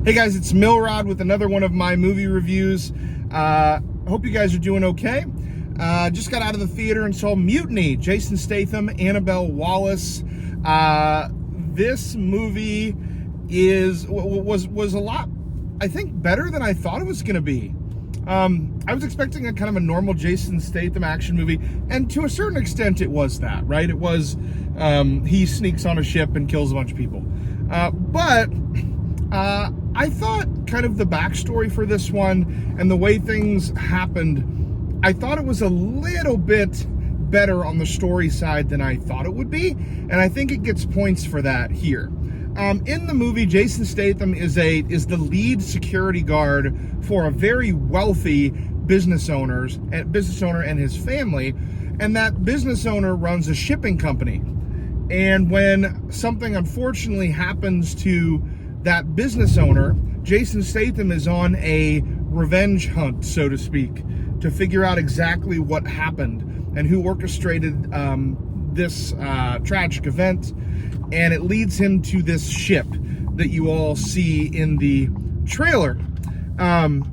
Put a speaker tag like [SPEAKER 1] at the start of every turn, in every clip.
[SPEAKER 1] Hey guys, it's Millrod with another one of my movie reviews. Hope you guys are doing okay. Just got out of the theater and saw Mutiny, Jason Statham, Annabelle Wallis. This movie was a lot, I think, better than I thought it was going to be. I was expecting a kind of a normal Jason Statham action movie, and to a certain extent it was that, right? It was, he sneaks on a ship and kills a bunch of people. But I thought kind of the backstory for this one and the way things happened, I thought it was a little bit better on the story side than I thought it would be, and I think it gets points for that here. In the movie, Jason Statham is the lead security guard for a very wealthy business owner and his family, and that business owner runs a shipping company. And when something unfortunately happens to that business owner, Jason Statham is on a revenge hunt, so to speak, to figure out exactly what happened and who orchestrated this tragic event. And it leads him to this ship that you all see in the trailer. And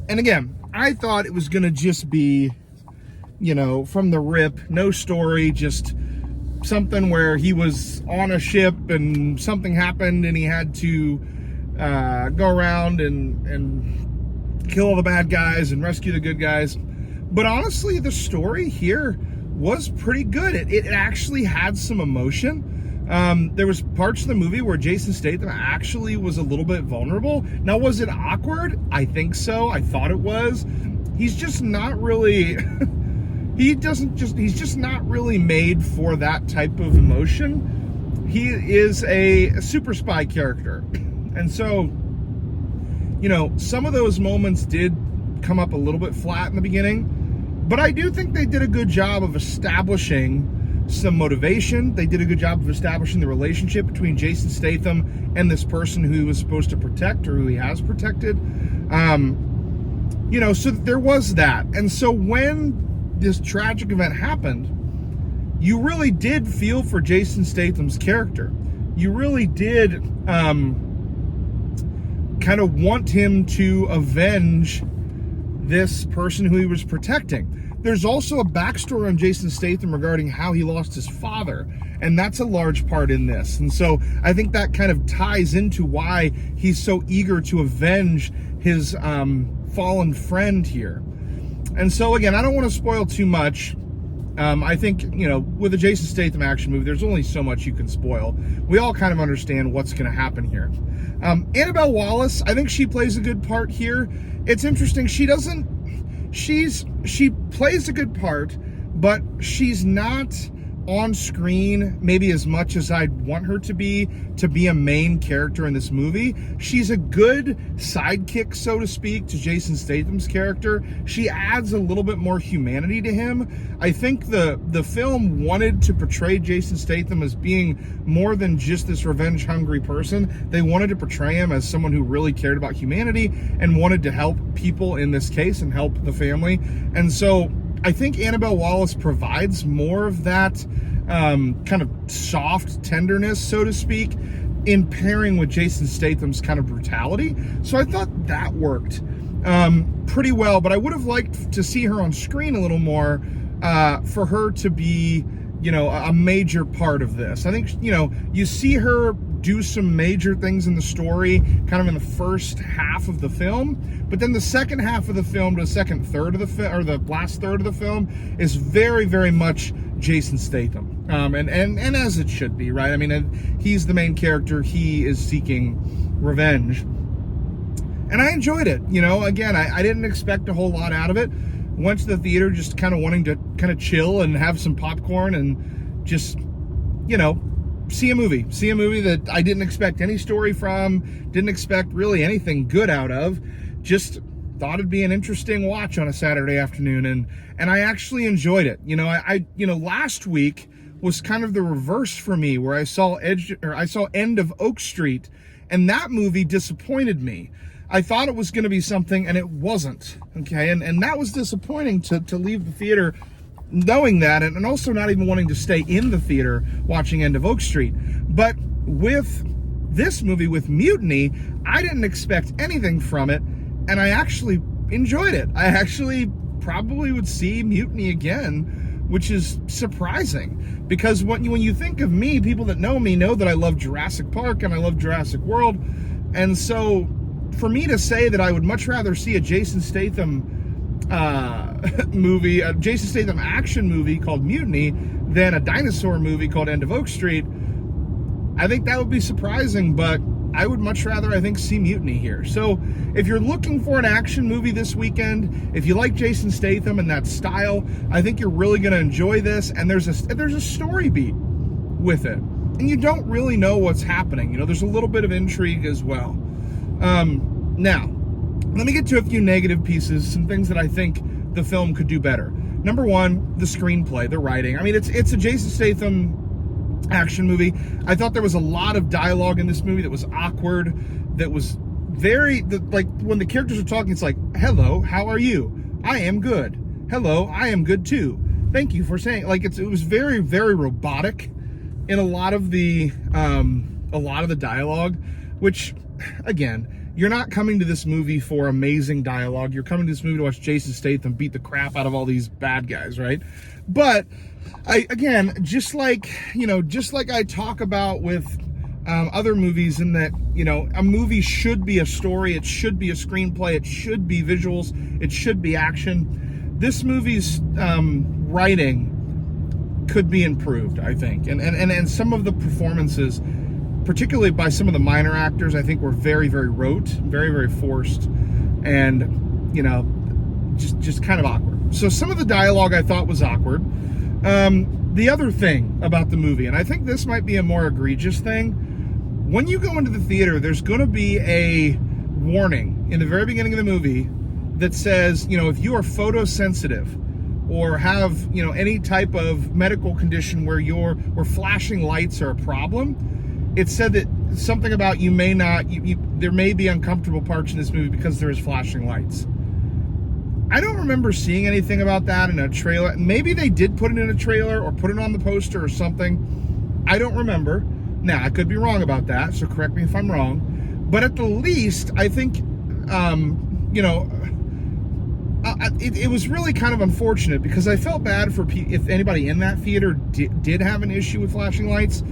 [SPEAKER 1] again, I thought it was going to just be, from the rip, no story, just something where he was on a ship and something happened and he had to go around and kill all the bad guys and rescue the good guys. But honestly, the story here was pretty good. It actually had some emotion. There was parts of the movie where Jason Statham actually was a little bit vulnerable. Now, was it awkward? I think so. I thought it was. He's just not really... he's just not really made for that type of emotion. He is a super spy character. And so, some of those moments did come up a little bit flat in the beginning, but I do think they did a good job of establishing some motivation. They did a good job of establishing the relationship between Jason Statham and this person who he was supposed to protect, or who he has protected. So there was that. And so when this tragic event happened, you really did feel for Jason Statham's character. You really did kind of want him to avenge this person who he was protecting. There's also a backstory on Jason Statham regarding how he lost his father, and that's a large part in this. And so I think that kind of ties into why he's so eager to avenge his fallen friend here. And so again, I don't want to spoil too much. I think, with a Jason Statham action movie, there's only so much you can spoil. We all kind of understand what's going to happen here. Annabelle Wallis, I think she plays a good part here. It's interesting. She plays a good part, but she's not on screen maybe as much as I'd want her to be a main character in this movie. She's a good sidekick, so to speak, to Jason Statham's character. She adds a little bit more humanity to him. I think the film wanted to portray Jason Statham as being more than just this revenge-hungry person. They wanted to portray him as someone who really cared about humanity and wanted to help people in this case and help the family. And so I think Annabelle Wallis provides more of that kind of soft tenderness, so to speak, in pairing with Jason Statham's kind of brutality. So I thought that worked pretty well, but I would have liked to see her on screen a little more for her to be, a major part of this. I think, you see her do some major things in the story kind of in the first half of the film, but then the second half of the film to the second third of the film, or the last third of the film, is very, very much Jason Statham. And as it should be, right? I mean, he's the main character. He is seeking revenge. And I enjoyed it. Again, I didn't expect a whole lot out of it. Went to the theater just kind of wanting to kind of chill and have some popcorn and just, see a movie that I didn't expect any story from, didn't expect really anything good out of. Just thought it'd be an interesting watch on a Saturday afternoon, and I actually enjoyed it. Last week was kind of the reverse for me, where I saw End of Oak Street, and that movie disappointed me. I thought it was going to be something, and it wasn't. Okay, and that was disappointing to leave the theater knowing that, and also not even wanting to stay in the theater watching End of Oak Street. But with This movie with Mutiny, I didn't expect anything from it, and I actually enjoyed it. I actually probably would see Mutiny again, which is surprising, because when you think of me, people that know me know that I love Jurassic Park and I love Jurassic World, and so for me to say that I would much rather see a Jason Statham movie, a Jason Statham action movie called Mutiny, than a dinosaur movie called End of Oak Street, I think that would be surprising, but I would much rather, I think, see Mutiny here. So if you're looking for an action movie this weekend, if you like Jason Statham and that style, I think you're really going to enjoy this. And there's a story beat with it, and you don't really know what's happening. You know, there's a little bit of intrigue as well. Now, let me get to a few negative pieces, some things that I think the film could do better. Number one, the screenplay, the writing. I mean, it's a Jason Statham action movie. I thought there was a lot of dialogue in this movie that was awkward, that was like when the characters are talking, it's like, hello, how are you? I am good. Hello, I am good too. Thank you for saying, like, it was very, very robotic in a lot of the dialogue, which, again, you're not coming to this movie for amazing dialogue. You're coming to this movie to watch Jason Statham beat the crap out of all these bad guys, right? But just like I talk about with other movies, in that, you know, a movie should be a story, it should be a screenplay, it should be visuals, it should be action. This movie's writing could be improved, I think, and some of the performances, particularly by some of the minor actors, I think were very, very rote, very, very forced, and, you know, just kind of awkward. So some of the dialogue I thought was awkward. The other thing about the movie, and I think this might be a more egregious thing, when you go into the theater, there's going to be a warning in the very beginning of the movie that says, you know, if you are photosensitive or have, you know, any type of medical condition where flashing lights are a problem, it said that something about you may not, there may be uncomfortable parts in this movie because there is flashing lights. I don't remember seeing anything about that in a trailer. Maybe they did put it in a trailer or put it on the poster or something. I don't remember. Now, I could be wrong about that, so correct me if I'm wrong. But at the least, I think, you know, it was really kind of unfortunate, because I felt bad for if anybody in that theater did have an issue with flashing lights,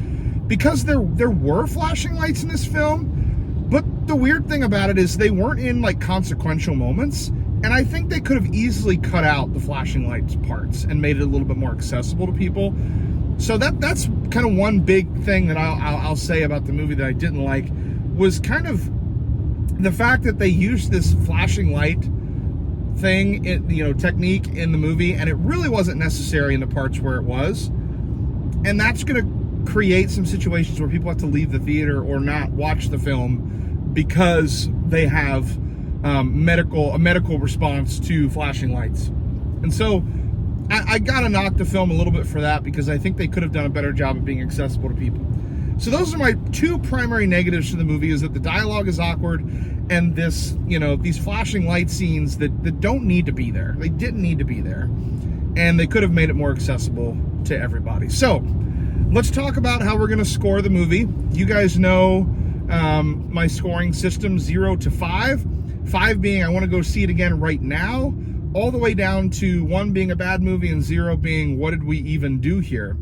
[SPEAKER 1] because there were flashing lights in this film. But the weird thing about it is they weren't in, like, consequential moments. And I think they could have easily cut out the flashing lights parts and made it a little bit more accessible to people. So that's kind of one big thing that I'll say about the movie that I didn't like, was kind of the fact that they used this flashing light thing, technique in the movie, and it really wasn't necessary in the parts where it was. And that's going to create some situations where people have to leave the theater or not watch the film because they have a medical response to flashing lights. And so I gotta knock the film a little bit for that, because I think they could have done a better job of being accessible to people. So those are my two primary negatives to the movie, is that the dialogue is awkward, and this, you know, these flashing light scenes that don't need to be there. They didn't need to be there, and they could have made it more accessible to everybody. So let's talk about how we're gonna score the movie. You guys know my scoring system, 0 to 5. 5 being I want to go see it again right now, all the way down to 1 being a bad movie and 0 being what did we even do here.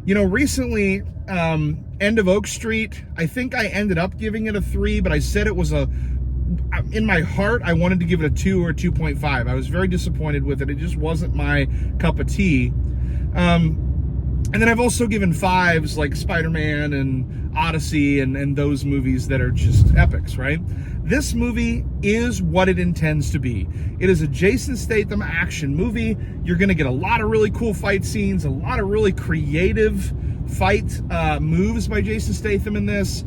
[SPEAKER 1] You know, recently, End of Oak Street, I think I ended up giving it a 3, but I said it was in my heart, I wanted to give it a 2 or 2.5. I was very disappointed with it. It just wasn't my cup of tea. And then I've also given 5s like Spider-Man and Odyssey and those movies that are just epics, right? This movie is what it intends to be. It is a Jason Statham action movie. You're going to get a lot of really cool fight scenes, a lot of really creative fight moves by Jason Statham in this.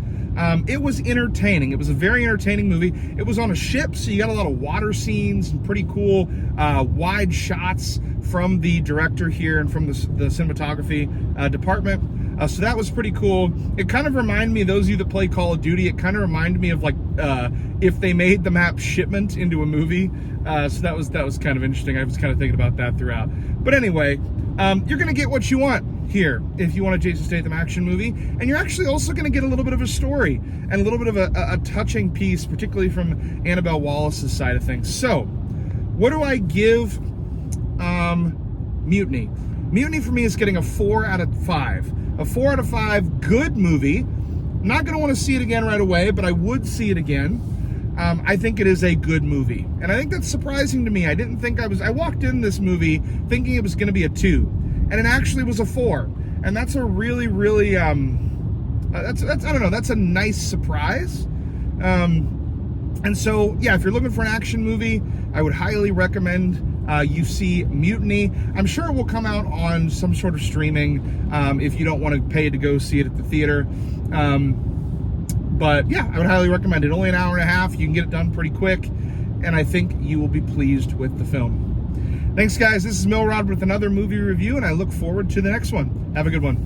[SPEAKER 1] It was entertaining. It was a very entertaining movie. It was on a ship, so you got a lot of water scenes and pretty cool wide shots from the director here and from the cinematography department. So that was pretty cool. It kind of reminded me, those of you that play Call of Duty, it kind of reminded me of like if they made the map Shipment into a movie. So that was kind of interesting. I was kind of thinking about that throughout. But anyway, you're going to get what you want here if you want a Jason Statham action movie, and you're actually also going to get a little bit of a story and a little bit of a touching piece, particularly from Annabelle Wallis's side of things. So, what do I give Mutiny? Mutiny for me is getting a 4 out of 5. A 4 out of 5, good movie. Not going to want to see it again right away, but I would see it again. I think it is a good movie, and I think that's surprising to me. I didn't think I walked in this movie thinking it was going to be a 2, and it actually was a 4, and that's a really, really, that's I don't know, that's a nice surprise. And so, yeah, if you're looking for an action movie, I would highly recommend you see Mutiny. I'm sure it will come out on some sort of streaming if you don't want to pay to go see it at the theater. But yeah, I would highly recommend it. Only an hour and a half. You can get it done pretty quick, and I think you will be pleased with the film. Thanks, guys. This is Millrod with another movie review, and I look forward to the next one. Have a good one.